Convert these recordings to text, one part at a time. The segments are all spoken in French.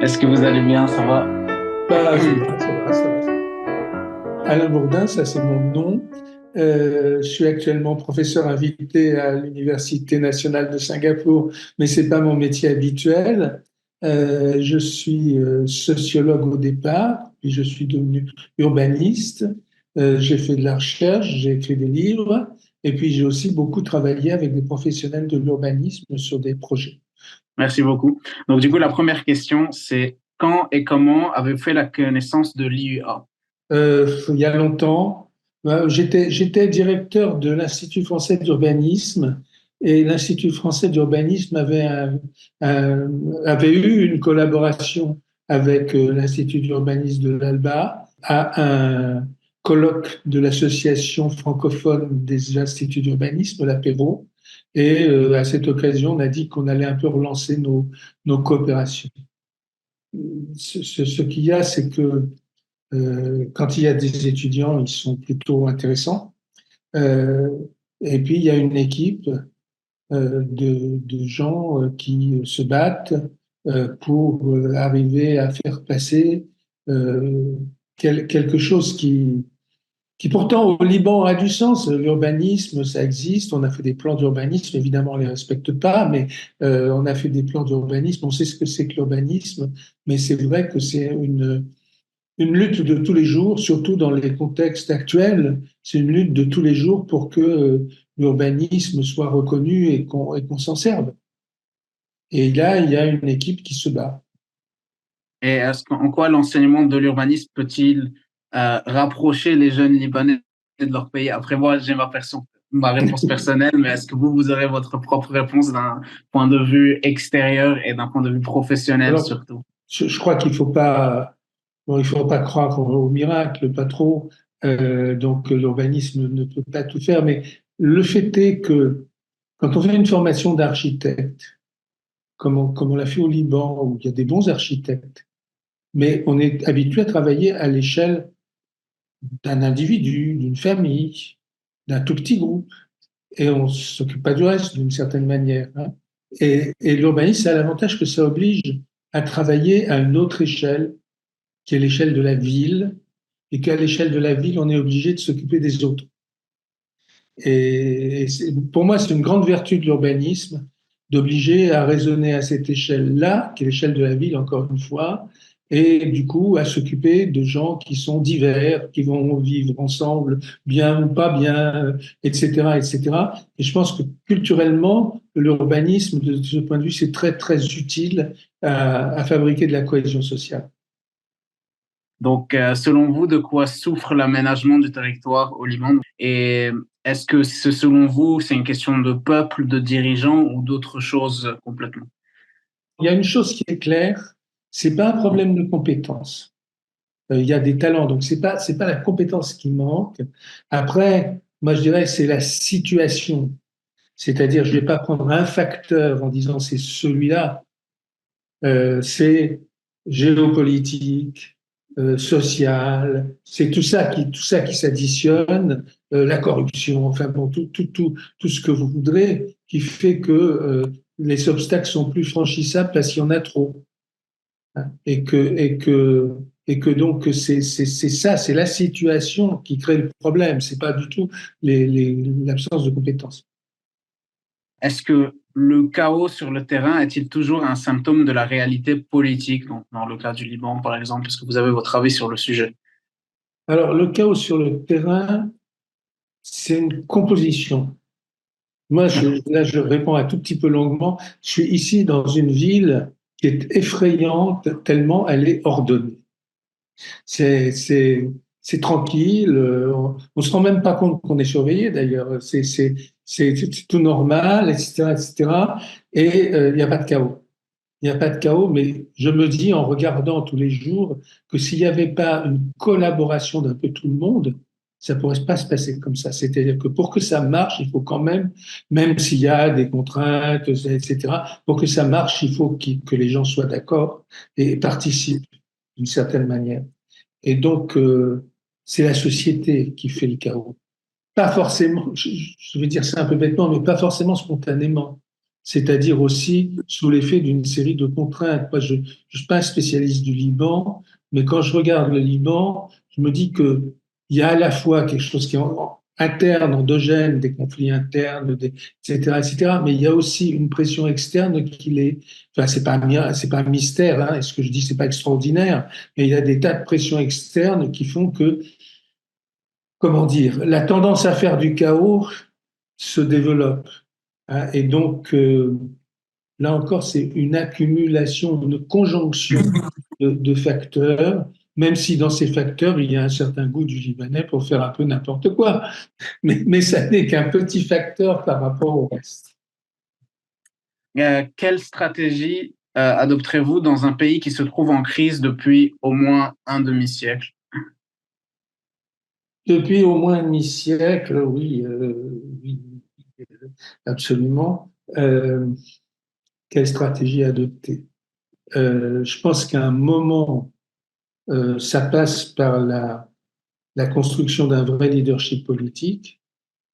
Est-ce que vous allez bien? Ça va? Bah, ça va. Alain Bourdin, ça c'est mon nom. Je suis actuellement professeur invité à l'Université nationale de Singapour, mais c'est pas mon métier habituel. Je suis sociologue au départ, puis je suis devenu urbaniste. J'ai fait de la recherche, j'ai écrit des livres, et puis j'ai aussi beaucoup travaillé avec des professionnels de l'urbanisme sur des projets. Merci beaucoup. Donc, du coup, la première question, c'est quand et comment avez-vous fait la connaissance de l'IUA? Il y a longtemps. J'étais directeur de l'Institut français d'urbanisme et l'Institut français d'urbanisme avait eu une collaboration avec l'Institut d'urbanisme de l'ALBA à un colloque de l'Association francophone des instituts d'urbanisme, l'APERO. Et à cette occasion, on a dit qu'on allait un peu relancer nos coopérations. Ce qu'il y a, c'est que quand il y a des étudiants, ils sont plutôt intéressants. Euh, et puis, il y a une équipe de gens qui se battent pour arriver à faire passer euh, quelque chose qui pourtant au Liban a du sens. L'urbanisme, ça existe. On a fait des plans d'urbanisme. Évidemment, on les respecte pas, mais on a fait des plans d'urbanisme. On sait ce que c'est que l'urbanisme, mais c'est vrai que c'est une lutte de tous les jours, surtout dans les contextes actuels. C'est une lutte de tous les jours pour que l'urbanisme soit reconnu et qu'on s'en serve. Et là, il y a une équipe qui se bat. Et en quoi l'enseignement de l'urbanisme peut-il rapprocher les jeunes Libanais de leur pays? Après moi, j'ai ma réponse personnelle, mais est-ce que vous aurez votre propre réponse d'un point de vue extérieur et d'un point de vue professionnel Alors, surtout? je crois qu'il faut pas, bon, il faut pas croire au miracle, pas trop. Donc, l'urbanisme ne peut pas tout faire. Mais le fait est que quand on fait une formation d'architecte, comme on l'a fait au Liban, où il y a des bons architectes, mais on est habitué à travailler à l'échelle d'un individu, d'une famille, d'un tout petit groupe, et on ne s'occupe pas du reste d'une certaine manière, hein. Et l'urbanisme, ça a l'avantage que ça oblige à travailler à une autre échelle, qui est l'échelle de la ville, et qu'à l'échelle de la ville, on est obligé de s'occuper des autres. Et pour moi, c'est une grande vertu de l'urbanisme d'obliger à raisonner à cette échelle-là, qui est l'échelle de la ville, encore une fois, et du coup à s'occuper de gens qui sont divers, qui vont vivre ensemble, bien ou pas bien, etc., etc. Et je pense que culturellement, l'urbanisme, de ce point de vue, c'est très, très utile à fabriquer de la cohésion sociale. Donc, selon vous, de quoi souffre l'aménagement du territoire au Liban? Et est-ce que selon vous, c'est une question de peuple, de dirigeants ou d'autres choses complètement? Il y a une chose qui est claire, c'est pas un problème de compétence. Il y a des talents, donc c'est pas la compétence qui manque. Après, moi je dirais c'est la situation. C'est-à-dire, je vais pas prendre un facteur en disant c'est celui-là. C'est géopolitique, social, c'est tout ça qui s'additionne, la corruption, enfin bon, tout ce que vous voudrez, qui fait que les obstacles sont plus franchissables parce qu'il y en a trop, hein. Et que donc c'est ça, c'est la situation qui crée le problème. C'est pas du tout l'absence de compétences. Est-ce que le chaos sur le terrain est-il toujours un symptôme de la réalité politique, donc dans le cas du Liban, par exemple? Est-ce que vous avez votre avis sur le sujet? Alors le chaos sur le terrain, c'est une composition. Moi, là, je réponds un tout petit peu longuement. Je suis ici dans une ville qui est effrayante tellement elle est ordonnée. C'est, c'est, c'est tranquille. On se rend même pas compte qu'on est surveillé d'ailleurs. C'est tout normal, etc., etc. Et il n'y a pas de chaos. Il n'y a pas de chaos, mais je me dis en regardant tous les jours que s'il n'y avait pas une collaboration d'un peu tout le monde, ça ne pourrait pas se passer comme ça. C'est-à-dire que pour que ça marche, il faut quand même, même s'il y a des contraintes, etc., pour que ça marche, il faut que les gens soient d'accord et participent d'une certaine manière. Et donc, c'est la société qui fait le chaos. Pas forcément, je vais dire ça un peu bêtement, mais pas forcément spontanément. c'est-à-dire aussi sous l'effet d'une série de contraintes. Moi, je ne suis pas un spécialiste du Liban, mais quand je regarde le Liban, je me dis qu'il y a à la fois quelque chose qui est interne, endogène, des conflits internes, etc., etc., mais il y a aussi une pression externe qui est, enfin, c'est pas un mystère, hein, et ce que je dis, c'est pas extraordinaire, mais il y a des tas de pressions externes qui font que, comment dire, la tendance à faire du chaos se développe, hein, et donc, là encore, c'est une accumulation, une conjonction de facteurs, même si dans ces facteurs, il y a un certain goût du Libanais pour faire un peu n'importe quoi. Mais ça n'est qu'un petit facteur par rapport au reste. Quelle stratégie adopterez-vous dans un pays qui se trouve en crise depuis au moins un demi-siècle? Depuis au moins un demi-siècle, oui, oui, absolument. Quelle stratégie adopter? Je pense qu'à un moment, ça passe par la construction d'un vrai leadership politique.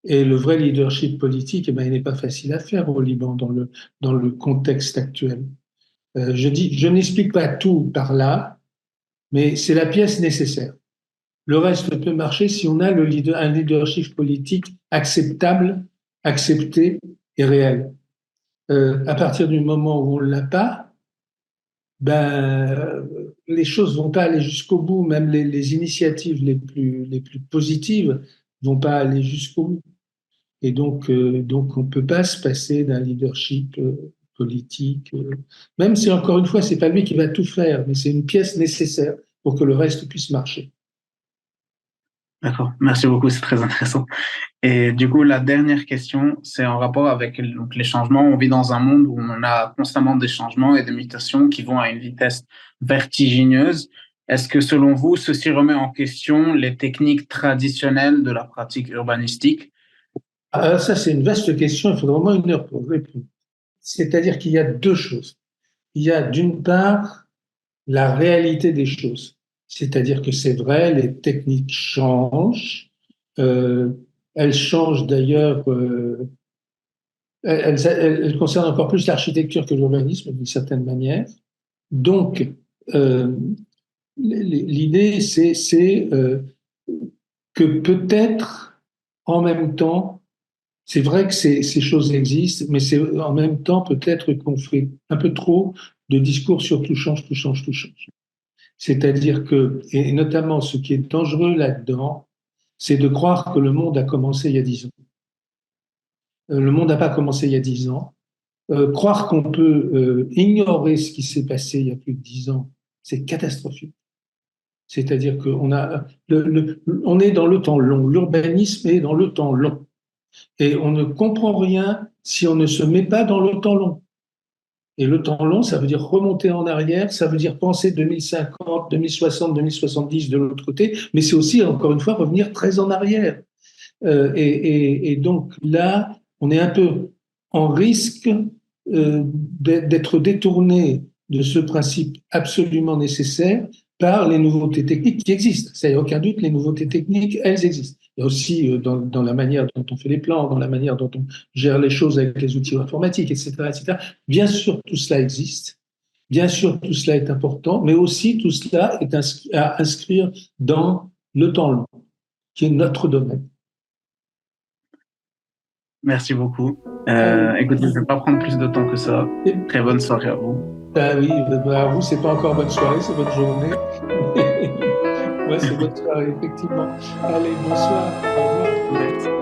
Et le vrai leadership politique, eh ben, il n'est pas facile à faire au Liban dans le contexte actuel. Je n'explique pas tout par là, mais c'est la pièce nécessaire. Le reste peut marcher si on a un leadership politique acceptable, accepté et réel. À partir du moment où on ne l'a pas, ben, les choses vont pas aller jusqu'au bout, même les initiatives les plus positives vont pas aller jusqu'au bout. Et donc on ne peut pas se passer d'un leadership politique, même si encore une fois, c'est pas lui qui va tout faire, mais c'est une pièce nécessaire pour que le reste puisse marcher. D'accord, merci beaucoup, c'est très intéressant. Et du coup, la dernière question, c'est en rapport avec donc, les changements. On vit dans un monde où on a constamment des changements et des mutations qui vont à une vitesse vertigineuse. Est-ce que selon vous, ceci remet en question les techniques traditionnelles de la pratique urbanistique? Alors ça, c'est une vaste question, il faudra au moins une heure pour répondre. C'est-à-dire qu'il y a deux choses. Il y a d'une part la réalité des choses, c'est-à-dire que c'est vrai, les techniques changent, euh, elles changent d'ailleurs, elles concernent encore plus l'architecture que l'urbanisme d'une certaine manière. Donc, euh, l'idée, c'est que peut-être en même temps, c'est vrai que ces choses existent, mais c'est en même temps peut-être qu'on fait un peu trop de discours sur tout change, tout change, tout change. C'est-à-dire que, et notamment ce qui est dangereux là-dedans, c'est de croire que le monde a commencé il y a 10 ans. Le monde n'a pas commencé il y a 10 ans. Croire qu'on peut ignorer ce qui s'est passé il y a plus de 10 ans, c'est catastrophique. C'est-à-dire qu'on on est dans le temps long. L'urbanisme est dans le temps long. Et on ne comprend rien si on ne se met pas dans le temps long. Et le temps long, ça veut dire remonter en arrière, ça veut dire penser 2050, 2060, 2070 de l'autre côté, mais c'est aussi, encore une fois, revenir très en arrière. Et donc là, on est un peu en risque d'être détourné de ce principe absolument nécessaire par les nouveautés techniques qui existent. Ça, il n'y a aucun doute, les nouveautés techniques, elles existent. Il y a aussi dans la manière dont on fait les plans, dans la manière dont on gère les choses avec les outils informatiques, etc., etc. Bien sûr, tout cela existe. Bien sûr, tout cela est important, mais aussi tout cela est à inscrire dans le temps long, qui est notre domaine. Merci beaucoup. Allez. Écoutez, je ne vais pas prendre plus de temps que ça. Très bonne soirée à vous. Ah oui, à vous, c'est pas encore bonne soirée, c'est bonne journée. Ouais, c'est bonne soirée, effectivement. Allez, bonsoir. Au revoir.